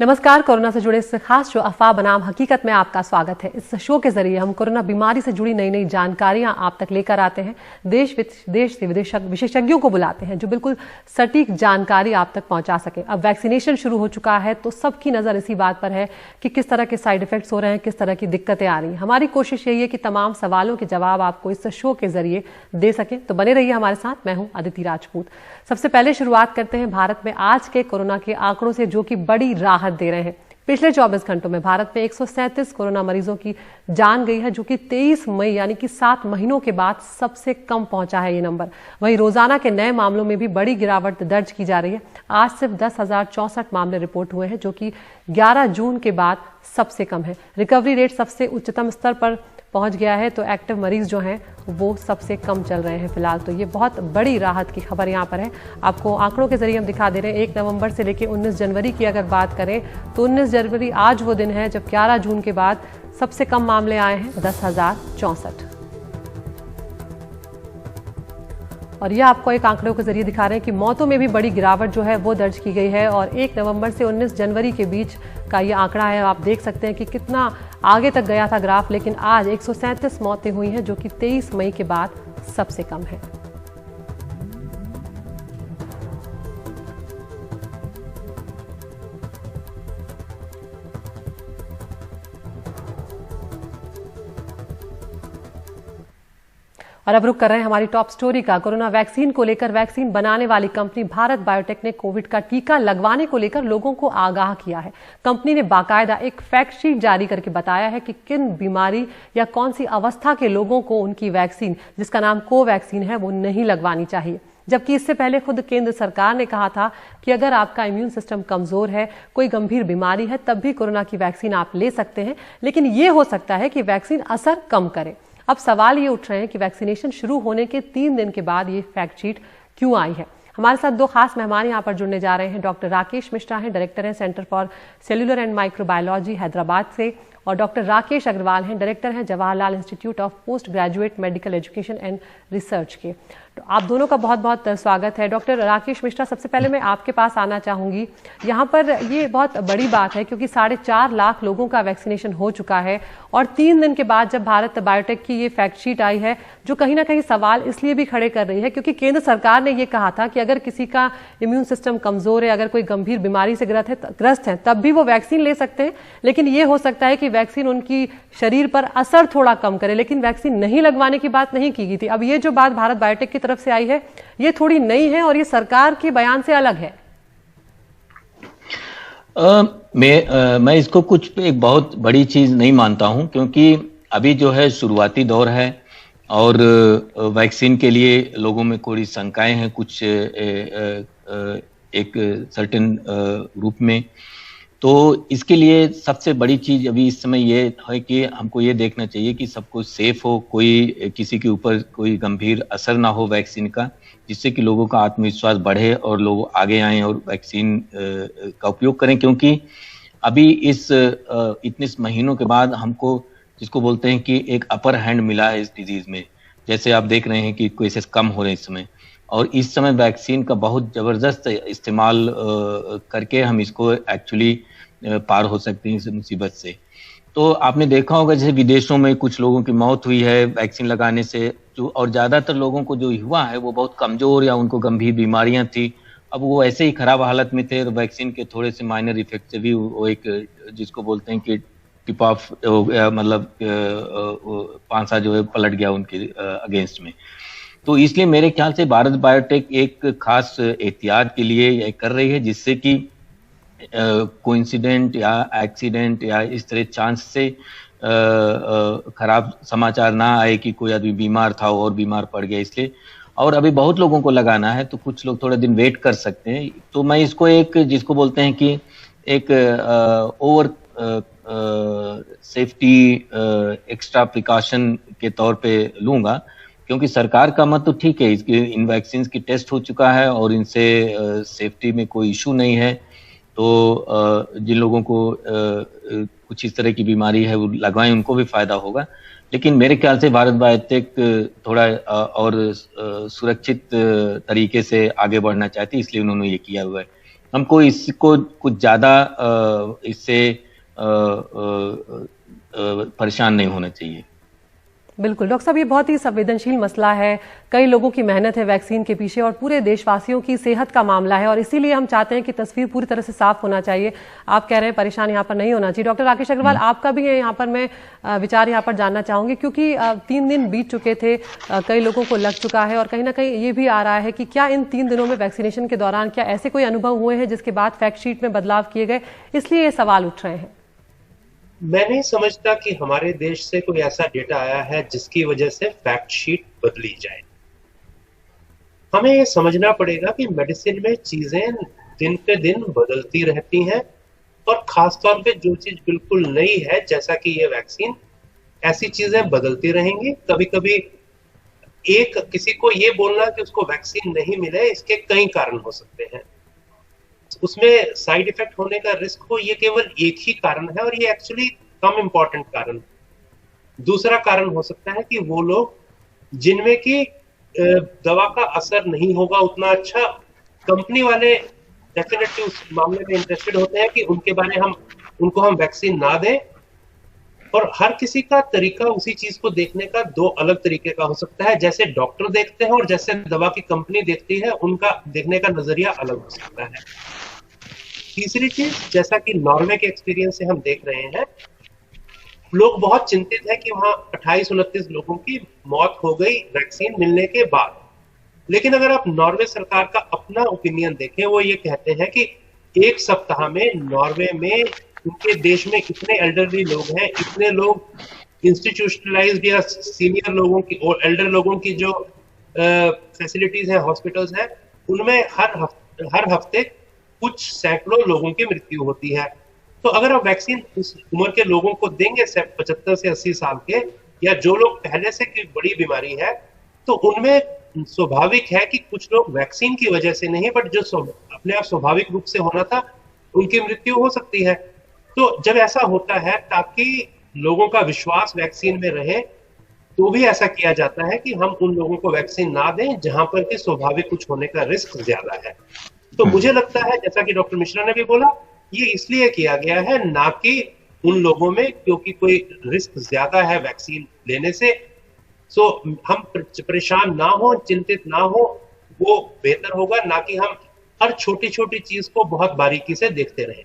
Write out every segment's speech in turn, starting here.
नमस्कार। कोरोना से जुड़े इस खास शो अफवाह बनाम हकीकत में आपका स्वागत है। इस शो के जरिए हम कोरोना बीमारी से जुड़ी नई नई जानकारियां आप तक लेकर आते हैं। देश से विशेषज्ञों को बुलाते हैं जो बिल्कुल सटीक जानकारी आप तक पहुंचा सके। अब वैक्सीनेशन शुरू हो चुका है तो सबकी नजर इसी बात पर है कि किस तरह के साइड इफेक्ट्स हो रहे हैं, किस तरह की दिक्कतें आ रही हैं। हमारी कोशिश यही है कि तमाम सवालों के जवाब आपको इस शो के जरिए दे सके। तो बने रहिए हमारे साथ। मैं हूं अदिति राजपूत। सबसे पहले शुरुआत करते हैं भारत में आज के कोरोना के आंकड़ों से, जो कि बड़ी राहत दे रहे हैं। पिछले 24 घंटों में भारत में 137 कोरोना मरीजों की जान गई है, जो कि 23 मई यानी कि 7 महीनों के बाद सबसे कम पहुंचा है ये नंबर। वहीं रोजाना के नए मामलों में भी बड़ी गिरावट दर्ज की जा रही है। आज सिर्फ 10,064 मामले रिपोर्ट हुए हैं, जो कि 11 जून के बाद सबसे कम है। रिकवरी रेट सबसे उच्चतम स्तर पर पहुंच गया है, तो एक्टिव मरीज जो हैं वो सबसे कम चल रहे हैं फिलहाल। तो ये बहुत बड़ी राहत की खबर यहाँ पर है। आपको आंकड़ों के जरिए हम दिखा दे रहे हैं। 1 नवंबर से लेकर 19 जनवरी की अगर बात करें तो 19 जनवरी आज वो दिन है जब 11 जून के बाद सबसे कम मामले आए हैं, 10,064। और यह आपको एक आंकड़ों के जरिए दिखा रहे हैं कि मौतों में भी बड़ी गिरावट जो है वो दर्ज की गई है। और 1 नवंबर से 19 जनवरी के बीच का ये आंकड़ा है। आप देख सकते हैं कि कितना आगे तक गया था ग्राफ, लेकिन आज 137 मौतें हुई हैं, जो कि 23 मई के बाद सबसे कम है। और अब रुक कर रहे हैं हमारी टॉप स्टोरी का। कोरोना वैक्सीन को लेकर वैक्सीन बनाने वाली कंपनी भारत बायोटेक ने कोविड का टीका लगवाने को लेकर लोगों को आगाह किया है। कंपनी ने बाकायदा एक फैक्ट शीट जारी करके बताया है कि किन बीमारी या कौन सी अवस्था के लोगों को उनकी वैक्सीन, जिसका नाम कोवैक्सीन है, वो नहीं लगवानी चाहिए। जबकि इससे पहले खुद केंद्र सरकार ने कहा था कि अगर आपका इम्यून सिस्टम कमजोर है, कोई गंभीर बीमारी है, तब भी कोरोना की वैक्सीन आप ले सकते हैं, लेकिन ये हो सकता है कि वैक्सीन असर कम करे। अब सवाल ये उठ रहे हैं कि वैक्सीनेशन शुरू होने के 3 दिन के बाद ये फैक्ट शीट क्यों आई है। हमारे साथ 2 खास मेहमान यहाँ पर जुड़ने जा रहे हैं। डॉक्टर राकेश मिश्रा हैं, डायरेक्टर हैं centre for cellular and microbiology Hyderabad से, और डॉक्टर राकेश अग्रवाल हैं, डायरेक्टर हैं Jawaharlal institute of post graduate medical education and research के। तो आप दोनों का बहुत बहुत स्वागत है। डॉक्टर राकेश मिश्रा, सबसे पहले मैं आपके पास आना चाहूंगी। यहाँ पर ये बहुत बड़ी बात है क्योंकि 4.5 लाख लोगों का वैक्सीनेशन हो चुका है, और 3 दिन के बाद जब भारत बायोटेक की ये फैक्ट शीट आई है, जो कहीं ना कहीं सवाल इसलिए भी खड़े कर रही है क्योंकि केंद्र सरकार ने ये कहा था कि अगर किसी का इम्यून सिस्टम कमजोर है, अगर कोई गंभीर बीमारी से ग्रस्त है, तब भी वो वैक्सीन ले सकते हैं, लेकिन ये हो सकता है कि वैक्सीन उनकी शरीर पर असर थोड़ा कम करे, लेकिन वैक्सीन नहीं लगवाने की बात नहीं की गई थी। अब ये जो बात भारत बायोटेक की तरफ से आई है, ये थोड़ी नई है और ये सरकार के बयान से अलग है। मैं इसको कुछ एक बहुत बड़ी चीज नहीं मानता हूं, क्योंकि अभी जो है शुरुआती दौर है और वैक्सीन के लिए लोगों में थोड़ी शंकाएं हैं, कुछ एक सर्टेन रूप में। तो इसके लिए सबसे बड़ी चीज अभी इस समय ये है कि हमको ये देखना चाहिए कि सब कुछ सेफ हो, कोई किसी के ऊपर कोई गंभीर असर ना हो वैक्सीन का, जिससे कि लोगों का आत्मविश्वास बढ़े और लोग आगे आएं और वैक्सीन का उपयोग करें। क्योंकि अभी इस इतने महीनों के बाद हमको, जिसको बोलते हैं कि एक अपर हैंड मिला है इस डिजीज में। जैसे आप देख रहे हैं कि केसेस कम हो रहे हैं इस समय, और इस समय वैक्सीन का बहुत जबरदस्त इस्तेमाल करके हम इसको एक्चुअली पार हो सकते हैं इस मुसीबत से। तो आपने देखा होगा जैसे विदेशों में कुछ लोगों की मौत हुई है वैक्सीन लगाने से, जो और ज्यादातर लोगों को जो हुआ है वो बहुत कमजोर या उनको गंभीर बीमारियां थी। अब वो ऐसे ही खराब हालत में थे और वैक्सीन के थोड़े से माइनर इफेक्ट से भी वो एक, जिसको बोलते हैं कि टिप ऑफ हो गया, मतलब पांसा जो है पलट गया उनके अगेंस्ट में। तो इसलिए मेरे ख्याल से भारत बायोटेक एक खास एहतियात के लिए यह कर रही है, जिससे कि कोइंसिडेंट या एक्सीडेंट या इस तरह चांस से खराब समाचार ना आए कि कोई आदमी बीमार था और बीमार पड़ गया इसलिए। और अभी बहुत लोगों को लगाना है, तो कुछ लोग थोड़े दिन वेट कर सकते हैं। तो मैं इसको एक, जिसको बोलते हैं कि एक ओवर सेफ्टी एक्स्ट्रा प्रिकॉशन के तौर पे लूंगा, क्योंकि सरकार का मत तो ठीक है, इसके इन वैक्सीन की टेस्ट हो चुका है और इनसे सेफ्टी में कोई इशू नहीं है। तो जिन लोगों को कुछ इस तरह की बीमारी है वो लगवाएं, उनको भी फायदा होगा। लेकिन मेरे ख्याल से भारत बायोटेक थोड़ा और सुरक्षित तरीके से आगे बढ़ना चाहती है, इसलिए उन्होंने ये किया हुआ है। हमको इसको कुछ ज्यादा इससे परेशान नहीं होना चाहिए। बिल्कुल डॉक्टर साहब, ये बहुत ही संवेदनशील मसला है। कई लोगों की मेहनत है वैक्सीन के पीछे और पूरे देशवासियों की सेहत का मामला है और इसीलिए हम चाहते हैं कि तस्वीर पूरी तरह से साफ होना चाहिए। आप कह रहे हैं परेशान यहाँ पर नहीं होना चाहिए। डॉक्टर राकेश अग्रवाल, आपका भी यहाँ पर मैं विचार यहाँ पर जानना चाहूंगी, क्योंकि 3 दिन बीत चुके थे, कई लोगों को लग चुका है और कहीं ना कहीं ये भी आ रहा है कि क्या इन 3 दिनों में वैक्सीनेशन के दौरान क्या ऐसे कोई अनुभव हुए हैं जिसके बाद फैक्ट शीट में बदलाव किए गए, इसलिए ये सवाल उठ रहे हैं। मैं नहीं समझता कि हमारे देश से कोई ऐसा डेटा आया है जिसकी वजह से फैक्ट शीट बदली जाए। हमें ये समझना पड़ेगा कि मेडिसिन में चीजें दिन पे दिन बदलती रहती हैं और खासतौर पे जो चीज बिल्कुल नई है, जैसा कि ये वैक्सीन, ऐसी चीजें बदलती रहेंगी। कभी कभी किसी को ये बोलना कि उसको वैक्सीन नहीं मिले, इसके कई कारण हो सकते हैं। उसमें साइड इफेक्ट होने का रिस्क हो, ये केवल एक ही कारण है और ये एक्चुअली कम इंपॉर्टेंट कारण। दूसरा कारण हो सकता है कि वो लोग जिनमें की दवा का असर नहीं होगा उतना अच्छा, कंपनी वाले डेफिनेटली उस मामले में इंटरेस्टेड होते हैं कि उनको हम वैक्सीन ना दें। और हर किसी का तरीका उसी चीज को देखने का 2 अलग तरीके का हो सकता है। जैसे डॉक्टर देखते हैं और जैसे दवा की कंपनी देखती है, उनका देखने का नजरिया अलग हो सकता है। तीसरी चीज, जैसा कि नॉर्वे के एक्सपीरियंस से हम देख रहे हैं, लोग बहुत चिंतित हैं कि वहां 28-29 लोगों की मौत हो गई वैक्सीन मिलने के बाद। लेकिन अगर आप नॉर्वे सरकार का अपना ओपिनियन देखें, वो ये कहते हैं कि 1 सप्ताह में नॉर्वे में, उनके देश में इतने एल्डरली लोग हैं, इतने लोग इंस्टीट्यूशनलाइज्ड या सीनियर लोगों की और एल्डर लोगों की जो फैसिलिटीज हैं, हॉस्पिटल्स हैं, उनमें हर हफ्ते कुछ सैकड़ों लोगों की मृत्यु होती है। तो अगर आप वैक्सीन उस उम्र के लोगों को देंगे, 75 से 80 साल के, या जो लोग पहले से की बड़ी बीमारी है, तो उनमें स्वाभाविक है कि कुछ लोग वैक्सीन की वजह से नहीं, बट जो अपने आप स्वाभाविक रूप से होना था, उनकी मृत्यु हो सकती है। तो जब ऐसा होता है, ताकि लोगों का विश्वास वैक्सीन में रहे, तो भी ऐसा किया जाता है कि हम उन लोगों को वैक्सीन ना दें जहां पर कि स्वाभाविक कुछ होने का रिस्क ज्यादा है। तो मुझे लगता है, जैसा कि डॉक्टर मिश्रा ने भी बोला, ये इसलिए किया गया है, ना कि उन लोगों में क्योंकि कोई रिस्क ज्यादा है वैक्सीन लेने से। सो हम परेशान ना हो, चिंतित ना हो, वो बेहतर होगा, ना कि हम हर छोटी छोटी चीज को बहुत बारीकी से देखते रहें।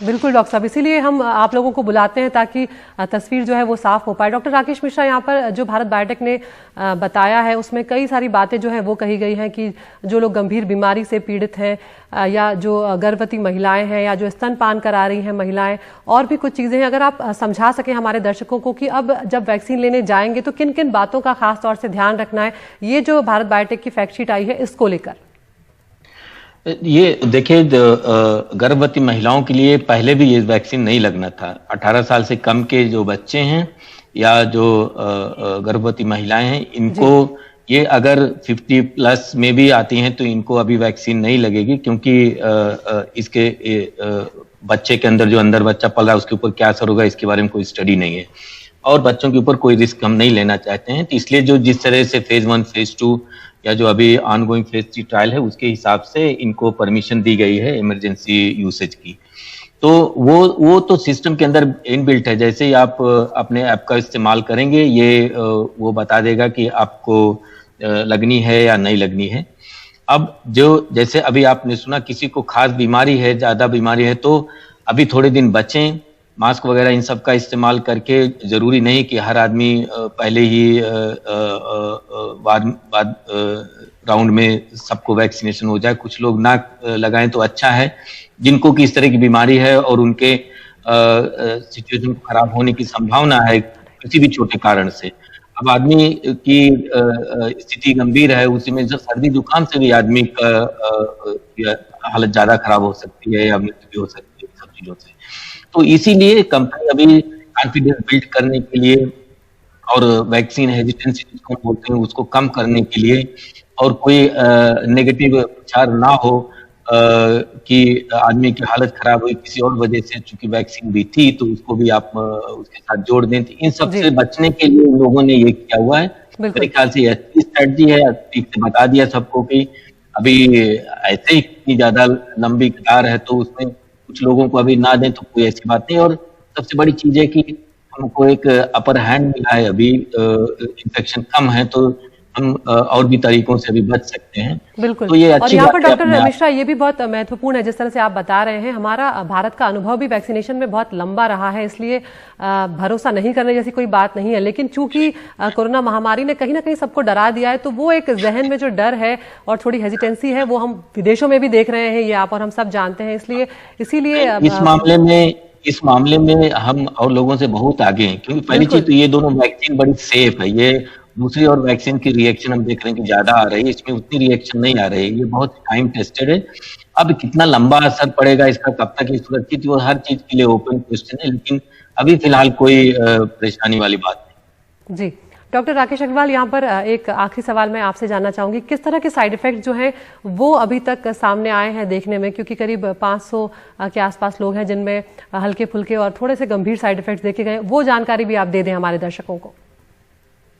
बिल्कुल डॉक्टर साहब, इसीलिए हम आप लोगों को बुलाते हैं ताकि तस्वीर जो है वो साफ हो पाए। डॉक्टर राकेश मिश्रा, यहाँ पर जो भारत बायोटेक ने बताया है उसमें कई सारी बातें जो हैं वो कही गई हैं कि जो लोग गंभीर बीमारी से पीड़ित हैं या जो गर्भवती महिलाएं हैं या जो स्तनपान करा रही हैं महिलाएं, और भी कुछ चीजें हैं, अगर आप समझा सकें हमारे दर्शकों को कि अब जब वैक्सीन लेने जाएंगे तो किन किन बातों का खास तौर से ध्यान रखना है, ये जो भारत बायोटेक की फैक्ट शीट आई है इसको लेकर। ये देखिए, गर्भवती महिलाओं के लिए पहले भी ये वैक्सीन नहीं लगना था। 18 साल से कम के जो बच्चे हैं या जो गर्भवती महिलाएं हैं, इनको ये अगर 50 प्लस में भी आती हैं तो इनको अभी वैक्सीन नहीं लगेगी, क्योंकि इसके बच्चे के अंदर जो अंदर बच्चा पल रहा है उसके ऊपर क्या असर होगा इसके बारे में कोई स्टडी नहीं है और बच्चों के ऊपर कोई रिस्क हम नहीं लेना चाहते हैं। तो इसलिए जो जिस तरह से फेज 1, फेज 2 या जो अभी ऑनगोइंग फेज 3 ट्रायल है उसके हिसाब से इनको परमिशन दी गई है इमरजेंसी यूसेज की। तो वो तो सिस्टम के अंदर इनबिल्ट है। जैसे ही आप अपने ऐप का इस्तेमाल करेंगे, ये वो बता देगा कि आपको लगनी है या नहीं लगनी है। अब जैसे अभी आपने सुना किसी को खास बीमारी है, ज्यादा बीमारी है, तो अभी थोड़े दिन बचें, मास्क वगैरह इन सब का इस्तेमाल करके। जरूरी नहीं कि हर आदमी पहले ही बाद राउंड में सबको वैक्सीनेशन हो जाए। कुछ लोग ना लगाएं तो अच्छा है। जिनको कि इस तरह की बीमारी है और उनके सिचुएशन खराब होने की संभावना है किसी भी छोटे कारण से, अब आदमी की स्थिति गंभीर है, उसी में जब सर्दी जुकाम से भी आदमी का हालत ज्यादा खराब हो सकती है या मृत्यु भी हो सकती है सब चीजों से। तो इसीलिए कंपनी अभी कॉन्फिडेंस बिल्ड करने के लिए और वैक्सीन हेजिटेंसी जिसको बोलते हैं उसको कम करने के लिए और कोई नेगेटिव विचार ना हो कि आदमी की हालत खराब हुई किसी और वजह से, चूंकि वैक्सीन भी थी तो उसको भी आप उसके साथ जोड़ दें। तो इन सब से बचने के लिए लोगों ने ये किया हुआ है। मेरे ख्याल से ये अच्छी स्ट्रेटजी है। ठीक से बता दिया सबको कि अभी ऐसे ही इतनी ज्यादा लंबी कतार है, तो उसमें कुछ लोगों को अभी ना दें तो कोई ऐसी बात नहीं। और सबसे बड़ी चीज है कि हमको एक अपर हैंड मिला है, अभी इन्फेक्शन कम है, तो हम और भी तरीकों से अभी बच सकते हैं। बिल्कुल। तो ये और अच्छी यहाँ बात पर है डॉक्टर अपने आप। मिश्रा, ये भी बहुत महत्वपूर्ण है जिस तरह से आप बता रहे हैं, हमारा भारत का अनुभव भी वैक्सीनेशन में बहुत लंबा रहा है, इसलिए भरोसा नहीं करने जैसी कोई बात नहीं है। लेकिन चूंकि कोरोना महामारी ने कहीं ना कहीं सबको डरा दिया है, तो वो एक जहन में जो डर है और थोड़ी हेजिटेंसी है, वो हम विदेशों में भी देख रहे हैं, ये आप और हम सब जानते हैं। इसीलिए इस मामले में हम और लोगों से बहुत आगे हैं, क्योंकि पहली चीज बिल्कुल तो ये दोनों वैक्सीन बड़ी सेफ है। ये दूसरी और वैक्सीन की रिएक्शन हम देख रहे हैं कि ज्यादा आ रही है, इसमें उतनी रिएक्शन नहीं आ रही है, ये बहुत टाइम टेस्टेड है। अब कितना लंबा असर पड़ेगा इसका, कब तक ये सुरक्षित, वो हर चीज के लिए ओपन क्वेश्चन है, लेकिन अभी फिलहाल कोई परेशानी वाली बात नहीं। जी। डॉक्टर राकेश अग्रवाल, यहाँ पर एक आखिरी सवाल मैं आपसे जानना चाहूंगी, किस तरह के साइड इफेक्ट जो हैं वो अभी तक सामने आए हैं देखने में, क्योंकि करीब 500 के आसपास लोग हैं जिनमें हल्के फुल्के और थोड़े से गंभीर साइड इफेक्ट देखे गए, वो जानकारी भी आप दे दें हमारे दर्शकों को।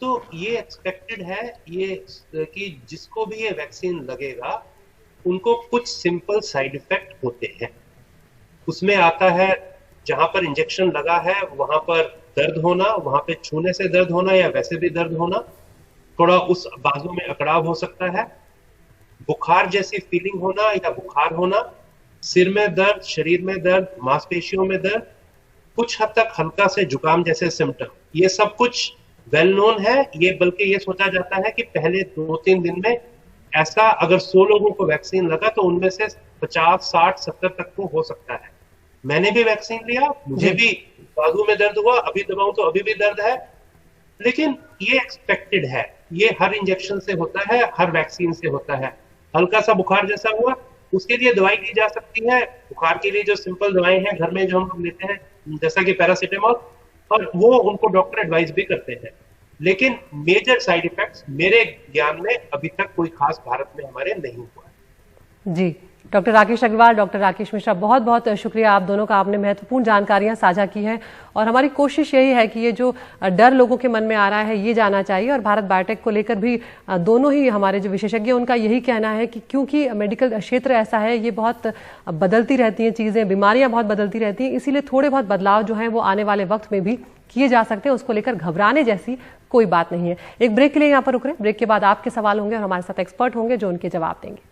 तो ये एक्सपेक्टेड है ये कि जिसको भी ये वैक्सीन लगेगा उनको कुछ सिंपल साइड इफेक्ट होते हैं। उसमें आता है जहां पर इंजेक्शन लगा है वहां पर दर्द होना, वहां पे छूने से दर्द होना या वैसे भी दर्द होना, थोड़ा उस बाजू में अकड़ाव हो सकता है, बुखार जैसी फीलिंग होना या बुखार होना, सिर में दर्द, शरीर में दर्द, मांसपेशियों में दर्द, कुछ हद तक हल्का से जुकाम जैसे सिम्टम। ये सब कुछ वेल नोन है। ये बल्कि ये सोचा जाता है कि पहले 2-3 दिन में ऐसा अगर 100 लोगों को वैक्सीन लगा तो उनमें से 50, 60, 70 तक को हो सकता है। मैंने भी वैक्सीन लिया, मुझे भी बाजू में दर्द हुआ, अभी दबाऊं तो अभी भी दर्द है, लेकिन ये एक्सपेक्टेड है। ये हर इंजेक्शन से होता है, हर वैक्सीन से होता है। हल्का सा बुखार जैसा हुआ, उसके लिए दवाई ली जा सकती है। बुखार के लिए जो सिंपल दवाएं हैं घर में जो हम लोग लेते हैं, जैसा कि पैरासीटामोल, और वो उनको डॉक्टर एडवाइस भी करते हैं। लेकिन मेजर साइड इफेक्ट्स मेरे ज्ञान में अभी तक कोई खास भारत में हमारे नहीं हुआ है। जी। डॉक्टर राकेश अग्रवाल, डॉक्टर राकेश मिश्रा, बहुत बहुत शुक्रिया आप दोनों का, आपने महत्वपूर्ण जानकारियां साझा की हैं। और हमारी कोशिश यही है कि ये जो डर लोगों के मन में आ रहा है ये जाना चाहिए। और भारत बायोटेक को लेकर भी दोनों ही हमारे जो विशेषज्ञ उनका यही कहना है कि क्योंकि मेडिकल क्षेत्र ऐसा है, ये बहुत बदलती रहती हैं चीज़ें, बीमारियां बहुत बदलती रहती हैं, इसीलिए थोड़े बहुत बदलाव जो हैं वो आने वाले वक्त में भी किए जा सकते हैं, उसको लेकर घबराने जैसी कोई बात नहीं है। एक ब्रेक के लिए यहाँ पर रुक रहे हैं, ब्रेक के बाद आपके सवाल होंगे और हमारे साथ एक्सपर्ट होंगे जो उनके जवाब देंगे।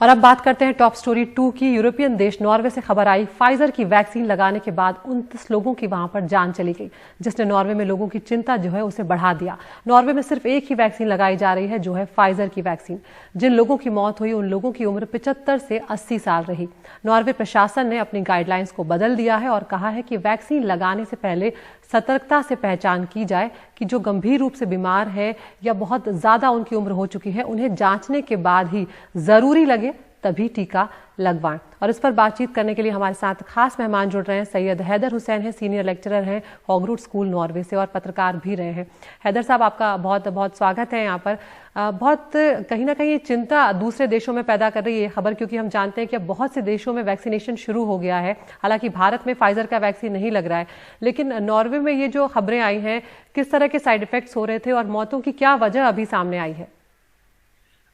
और अब बात करते हैं टॉप स्टोरी 2 की। यूरोपियन देश नॉर्वे से खबर आई, फाइजर की वैक्सीन लगाने के बाद 29 लोगों की वहां पर जान चली गई, जिसने नॉर्वे में लोगों की चिंता जो है उसे बढ़ा दिया। नॉर्वे में सिर्फ एक ही वैक्सीन लगाई जा रही है, जो है फाइजर की वैक्सीन। जिन लोगों की मौत हुई उन लोगों की उम्र 75 से 80 साल रही। नॉर्वे प्रशासन ने अपनी गाइडलाइंस को बदल दिया है और कहा है कि वैक्सीन लगाने से पहले सतर्कता से पहचान की जाए कि जो गंभीर रूप से बीमार है या बहुत ज्यादा उनकी उम्र हो चुकी है, उन्हें जांचने के बाद ही जरूरी लगे तभी टीका लगवाएं। और इस पर बातचीत करने के लिए हमारे साथ खास मेहमान जुड़ रहे हैं। सैयद हैदर हुसैन हैं, सीनियर लेक्चरर हैं हॉगरूट स्कूल नॉर्वे से और पत्रकार भी रहे हैं। हैदर साहब, आपका बहुत बहुत स्वागत है यहाँ पर। बहुत कहीं ना कहीं चिंता दूसरे देशों में पैदा कर रही है खबर, क्योंकि हम जानते हैं कि अब बहुत से देशों में वैक्सीनेशन शुरू हो गया है। हालांकि भारत में फाइजर का वैक्सीन नहीं लग रहा है, लेकिन नॉर्वे में ये जो खबरें आई हैं, किस तरह के साइड इफेक्ट्स हो रहे थे और मौतों की क्या वजह अभी सामने आई है?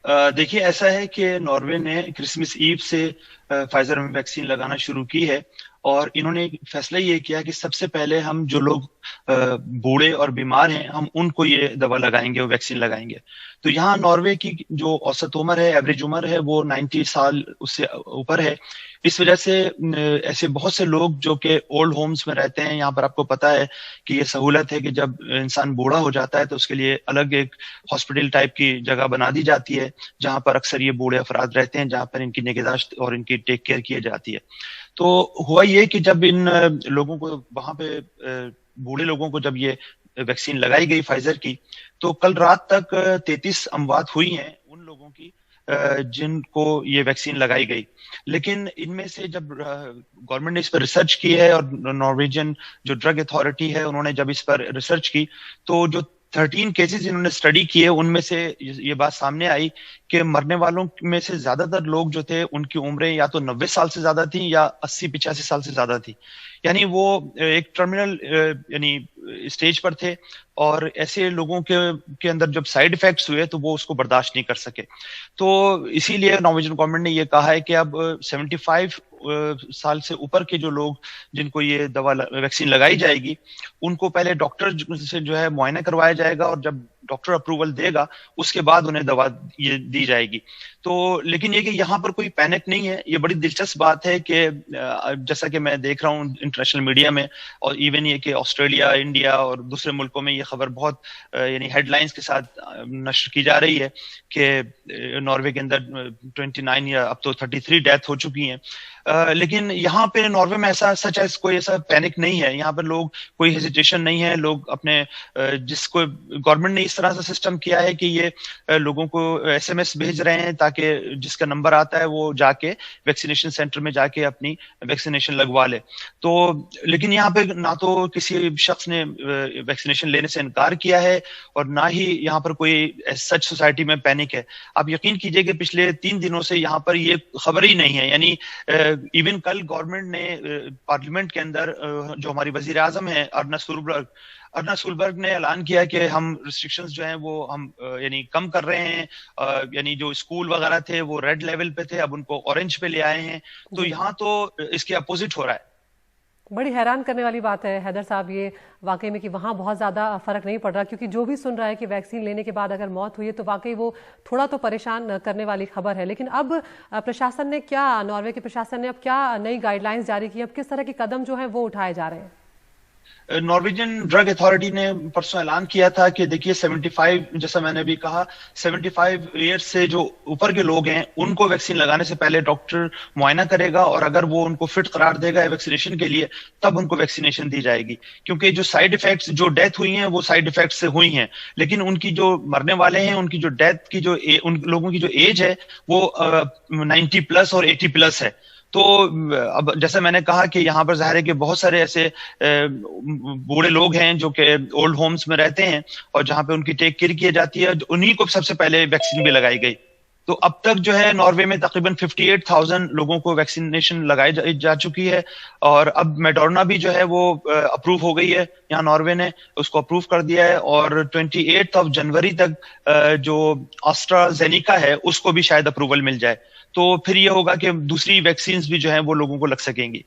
देखिए, ऐसा है कि नॉर्वे ने क्रिसमस ईव से फाइजर में वैक्सीन लगाना शुरू की है और इन्होंने फैसला ये किया कि सबसे पहले हम जो लोग बूढ़े और बीमार हैं हम उनको ये दवा लगाएंगे और वैक्सीन लगाएंगे। तो यहाँ नॉर्वे की जो औसत उम्र है, एवरेज उम्र है, वो 90 साल उससे ऊपर है। इस वजह से ऐसे बहुत से लोग जो कि ओल्ड होम्स में रहते हैं, यहाँ पर आपको पता है कि ये सहूलत है कि जब इंसान बूढ़ा हो जाता है तो उसके लिए अलग एक हॉस्पिटल टाइप की जगह बना दी जाती है, जहां पर अक्सर ये बूढ़े अफराद रहते हैं, जहां पर इनकी निगहदाश्त और इनकी टेक केयर की जाती है। तो हुआ ये कि जब इन लोगों को वहां पे बूढ़े लोगों को जब ये वैक्सीन लगाई गई फाइजर की, तो कल रात तक 33 अमवात हुई हैं उन लोगों की जिनको ये वैक्सीन लगाई गई। लेकिन इनमें से जब गवर्नमेंट ने इस पर रिसर्च की है और नॉर्वेजियन जो ड्रग अथॉरिटी है उन्होंने जब इस पर रिसर्च की, तो जो 13 केसेस इन्होंने स्टडी किए, उनमें से ये बात सामने आई कि मरने वालों में से ज्यादातर लोग जो थे उनकी उम्रें या तो 90 साल से ज्यादा थी या 80-85 साल से ज्यादा थी। यानी वो एक टर्मिनल यानी स्टेज पर थे, और ऐसे लोगों के अंदर जब साइड इफेक्ट्स हुए तो वो उसको बर्दाश्त नहीं कर सके। तो इसीलिए नॉर्वेजियन गवर्नमेंट ने ये कहा है कि अब 75 साल से ऊपर के जो लोग जिनको ये दवा वैक्सीन लगाई जाएगी, उनको पहले डॉक्टर से जो है मुआयना करवाया जाएगा, और जब डॉक्टर अप्रूवल देगा उसके बाद उन्हें दवा ये दी जाएगी। तो लेकिन ये कि यहाँ पर कोई पैनिक नहीं है। ये बड़ी दिलचस्प बात है कि जैसा कि मैं देख रहा हूँ इंटरनेशनल मीडिया में, और इवन ये कि ऑस्ट्रेलिया, इंडिया और दूसरे मुल्कों में ये खबर बहुत यानी हेडलाइंस के साथ नश्र की जा रही है कि नॉर्वे के अंदर 29 या अब तो 33 डेथ हो चुकी हैं। लेकिन यहाँ पे नॉर्वे में ऐसा सच है, कोई ऐसा पैनिक नहीं है। यहाँ पर लोग कोई हेजिटेशन नहीं है। लोग अपने जिसको गवर्नमेंट ने इस तरह से सिस्टम किया है कि ये लोगों को SMS भेज रहे हैं ताकि जिसका नंबर आता है वो जाके वैक्सीनेशन सेंटर में जाके अपनी वैक्सीनेशन लगवा ले। तो लेकिन यहाँ पे ना तो किसी शख्स ने वैक्सीनेशन लेने से इनकार किया है, और ना ही यहाँ पर कोई सच सोसाइटी में पैनिक है। आप यकीन कीजिए कि पिछले 3 दिनों से यहाँ पर ये खबर ही नहीं है। यानी इवन कल गवर्नमेंट ने पार्लियामेंट के अंदर जो हमारी वजीर आजम है अर्ना सुलबर्ग ने ऐलान किया कि हम रिस्ट्रिक्शंस जो हैं वो हम यानी कम कर रहे हैं। यानी जो स्कूल वगैरह थे वो रेड लेवल पे थे, अब उनको ऑरेंज पे ले आए हैं। तो यहाँ तो इसके अपोजिट हो रहा है। बड़ी हैरान करने वाली बात है हैदर साहब ये वाकई में कि वहाँ बहुत ज़्यादा फर्क नहीं पड़ रहा, क्योंकि जो भी सुन रहा है कि वैक्सीन लेने के बाद अगर मौत हुई है तो वाकई वो थोड़ा तो परेशान करने वाली खबर है। लेकिन अब प्रशासन ने क्या, नॉर्वे के प्रशासन ने अब क्या नई गाइडलाइंस जारी की, अब किस तरह के कदम जो है वो उठाए जा रहे हैं? नॉर्वेजियन ड्रग अथॉरिटी ने परसों ऐलान किया था कि देखिए 75, जैसा मैंने भी कहा, 75 ईयर्स से जो ऊपर के लोग हैं उनको वैक्सीन लगाने से पहले डॉक्टर मुआयना करेगा, और अगर वो उनको फिट करार देगा वैक्सीनेशन के लिए तब उनको वैक्सीनेशन दी जाएगी। क्योंकि जो साइड इफेक्ट्स, जो डेथ हुई हैं वो साइड इफेक्ट से हुई हैं, लेकिन उनकी जो मरने वाले हैं उनकी जो डेथ की जो उन लोगों की जो एज है वो 90+ और 80+ है। तो अब जैसा मैंने कहा कि यहाँ पर जाहिर है कि बहुत सारे ऐसे बूढ़े लोग हैं जो कि ओल्ड होम्स में रहते हैं और जहाँ पे उनकी टेक केयर की जाती है, उन्हीं को सबसे पहले वैक्सीन भी लगाई गई। तो अब तक जो है नॉर्वे में तकरीबन 58,000 लोगों को वैक्सीनेशन लगाई जा चुकी है, और अब मेडोर्ना भी जो है वो अप्रूव हो गई है। यहाँ नॉर्वे ने उसको अप्रूव कर दिया है, और 28 जनवरी तक जो एस्ट्राजेनेका है उसको भी शायद अप्रूवल मिल जाए। तो फिर ये होगा कि दूसरी वैक्सीन्स भी जो है वो लोगों को लग सकेंगी।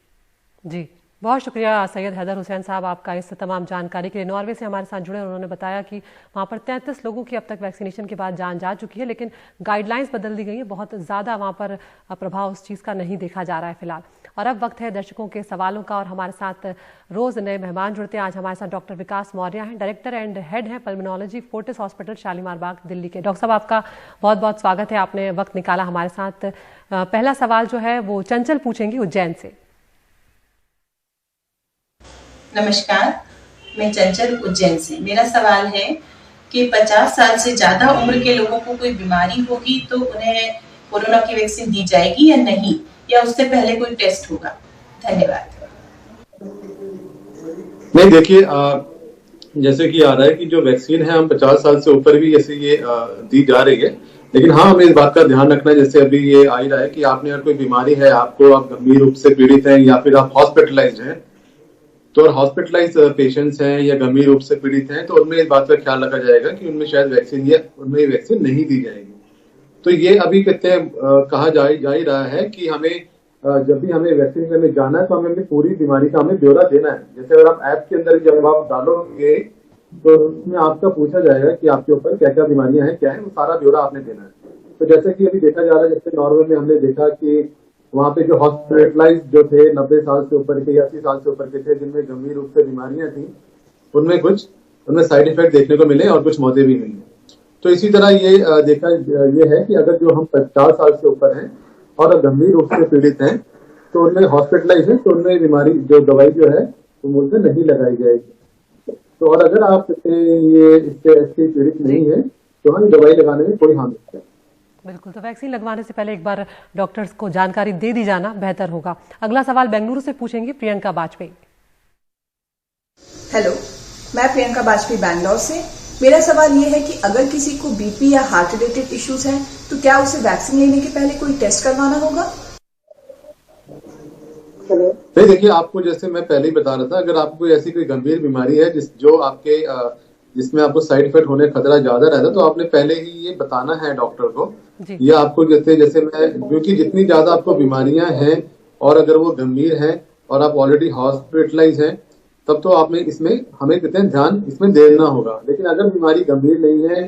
जी, बहुत शुक्रिया सैयद हैदर हुसैन साहब आपका इस तमाम जानकारी के लिए। नॉर्वे से हमारे साथ जुड़े, उन्होंने बताया कि वहाँ पर 33 लोगों की अब तक वैक्सीनेशन के बाद जान जा चुकी है, लेकिन गाइडलाइंस बदल दी गई है। बहुत ज़्यादा वहाँ पर प्रभाव उस चीज़ का नहीं देखा जा रहा है फिलहाल। और अब वक्त है दर्शकों के सवालों का, और हमारे साथ रोज़ नए मेहमान जुड़ते हैं। आज हमारे साथ डॉक्टर विकास मौर्य हैं, डायरेक्टर एंड हेड हैं पल्मोनोलॉजी, फोर्टिस हॉस्पिटल, शालीमार बाग, दिल्ली के। डॉक्टर साहब आपका बहुत बहुत स्वागत है, आपने वक्त निकाला हमारे साथ। पहला सवाल जो है वो चंचल पूछेंगी उज्जैन से। नमस्कार, मैं चंचल उज्जैन से। मेरा सवाल है कि 50 साल से ज्यादा उम्र के लोगों को कोई बीमारी होगी तो उन्हें कोरोना की वैक्सीन दी जाएगी या नहीं, या उससे पहले कोई टेस्ट होगा? धन्यवाद। नहीं, देखिए जैसे कि आ रहा है कि जो वैक्सीन है हम 50 साल से ऊपर भी ऐसे ये दी जा रही है, लेकिन हाँ हमें इस बात का ध्यान रखना है, जैसे अभी ये आ ही रहा है कि आपने अगर कोई बीमारी है, आपको आप गंभीर रूप से पीड़ित हैं या फिर आप हॉस्पिटलाइज्ड हैं, तो हॉस्पिटलाइज पेशेंट्स हैं या गंभीर रूप से पीड़ित हैं तो उनमें इस बात का ख्याल रखा जाएगा कि उनमें शायद वैक्सीन या उनमें वैक्सीन नहीं दी जाएगी। तो ये अभी कहते हैं कहा जा ही रहा है कि हमें जब भी हमें वैक्सीन लेने जाना है तो हमें अपनी पूरी बीमारी का हमें ब्यौरा देना है। जैसे अगर आप ऐप के अंदर जब आप डालोगे तो उसमें आपका पूछा जाएगा कि आपके ऊपर क्या क्या बीमारियां हैं, क्या है, वो सारा ब्यौरा आपने देना है। तो जैसे कि अभी देखा जा रहा है, जैसे नॉर्वे में हमने देखा कि वहाँ पे जो हॉस्पिटलाइज जो थे 90 साल से ऊपर के या 80 साल से ऊपर के थे, जिनमें गंभीर रूप से बीमारियां थी, उनमें साइड इफेक्ट देखने को मिले और कुछ मौतें भी हुई। तो इसी तरह ये देखा ये है कि अगर जो हम 50 साल से ऊपर हैं और गंभीर रूप से पीड़ित हैं तो उनमें हॉस्पिटलाइज है तो उनमें बीमारी जो दवाई जो है वो मुझसे नहीं लगाई जाएगी। तो और अगर आप ये इससे ऐसी पीड़ित नहीं है तो हम दवाई लगाने में कोई हानि नहीं है। बिल्कुल, तो वैक्सीन लगवाने से पहले एक बार डॉक्टर्स को जानकारी दे दी जाना बेहतर होगा। अगला सवाल बेंगलुरु से पूछेंगे प्रियंका बाजपेयी। हेलो, मैं प्रियंका बाजपेयी बैंगलोर से। मेरा सवाल ये है कि अगर किसी को बीपी या हार्ट रिलेटेड इश्यूज हैं तो क्या उसे वैक्सीन लेने के पहले कोई टेस्ट करवाना होगा? नहीं, देखिए, आपको जैसे मैं पहले ही बता रहा था, अगर आपको ऐसी कोई गंभीर बीमारी है जिसमें आपको साइड इफेक्ट होने का खतरा ज्यादा रहता है तो आपने पहले ही ये बताना है डॉक्टर को। ये आपको जैसे मैं, क्योंकि जितनी ज्यादा आपको बीमारियां हैं और अगर वो गंभीर हैं और आप ऑलरेडी हॉस्पिटलाइज हैं तब तो आपने हमें कहते हैं ध्यान इसमें देना होगा। लेकिन अगर बीमारी गंभीर नहीं है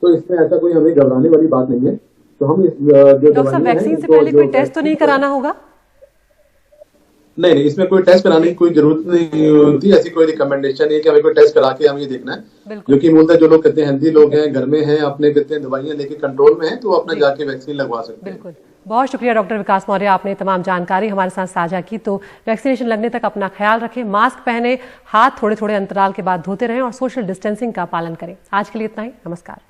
तो इसमें ऐसा कोई हमें घबराने वाली बात नहीं है। तो हम डॉक्टर साहब, वैक्सीन से पहले कोई टेस्ट तो नहीं कराना होगा? नहीं, इसमें कोई टेस्ट कराने की कोई जरूरत नहीं होती। ऐसी कोई रिकमेंडेशन नहीं है कि हमें कोई टेस्ट करा के हमें ये देखना है। क्योंकि मूलतः जो लोग कहते हैं हेल्दी लोग हैं, घर में हैं, अपने कहते हैं दवाइयां लेके कंट्रोल में हैं, तो अपना जाके वैक्सीन लगवा सकते हैं। बिल्कुल, बहुत शुक्रिया डॉक्टर विकास मौर्य, आपने तमाम जानकारी हमारे साथ साझा की। तो वैक्सीनेशन लगने तक अपना ख्याल रखें, मास्क पहने, हाथ थोड़े थोड़े अंतराल के बाद धोते रहें और सोशल डिस्टेंसिंग का पालन करें। आज के लिए इतना ही, नमस्कार।